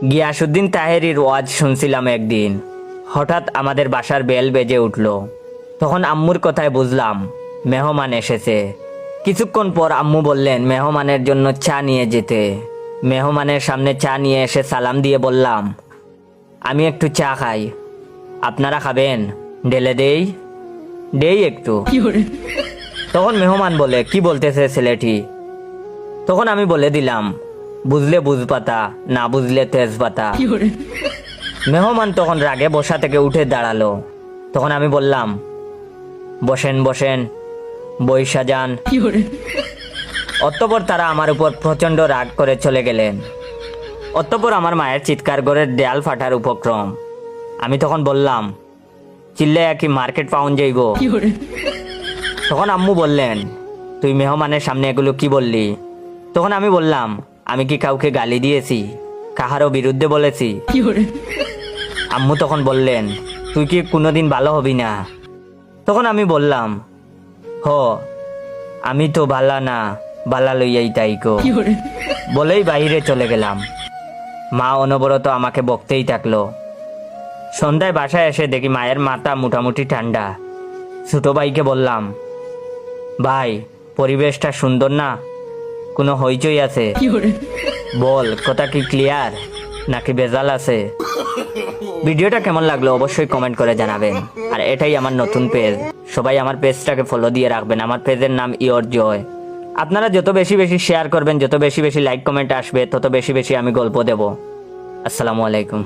গিয়াসউদ্দিন তাহেরির ওয়াজ শুনছিলাম একদিন। হঠাৎ আমাদের বাসার বেল বেজে উঠল। তখন আম্মুর কথায় বুঝলাম মেহমান এসেছে। কিছুক্ষণ পর আম্মু বললেন মেহমানের জন্য চা নিয়ে যেতে। মেহমানের সামনে চা নিয়ে এসে সালাম দিয়ে বললাম, আমি একটু চা খাই, আপনারা খাবেন? ঢেলে দেই? দেই একটু। তখন মেহমান বলে, কি বলতেছে ছেলেটি? তখন আমি বলে দিলাম, বুঝলে বুঝপাতা, না বুঝলে তেজপাতা। মেহমান তখন রাগে বসা থেকে উঠে দাঁড়ালো। তখন আমি বললাম, বসেন বসেন, বই সাজান। অতঃপর তারা আমার উপর প্রচন্ড রাগ করে চলে গেলেন। অতঃপর আমার মায়ের চিৎকার করে দেয়াল ফাটার উপক্রম। আমি তখন বললাম, চিল্লাইয়া কি মার্কেট পাউন্ড যাইব? তখন আম্মু বললেন, তুই মেহমানের সামনে এগুলো কি বললি? তখন আমি বললাম, আমি কি কাউকে গালি দিয়েছি, কাহারও বিরুদ্ধে বলেছি? আম্মু তখন বললেন, তুই কি কোনোদিন ভালো হবি না? তখন আমি বললাম, হ, আমি তো ভালা না, বালা লইয়াই তাইকো। বলেই বাইরে চলে গেলাম। মা অনবরত আমাকে বকতেই থাকলো। সন্ধ্যায় বাসায় এসে দেখি মায়ের মাথা মোটামুটি ঠান্ডা। ছোট ভাইকে বললাম, ভাই, পরিবেশটা সুন্দর না? কোনো হইচই আছে? বল, কথা কি ক্লিয়ার নাকি ভেজাল আছে? ভিডিওটা কেমন লাগলো অবশ্যই কমেন্ট করে জানাবেন। আর এটাই আমার নতুন পেজ, সবাই আমার পেজটাকে ফলো দিয়ে রাখবেন। আমার পেজের নাম ইওর জয়। আপনারা যত বেশি বেশি শেয়ার করবেন, যত বেশি বেশি লাইক কমেন্ট আসবে, তত বেশি বেশি আমি গল্প দেব। আসসালামু আলাইকুম।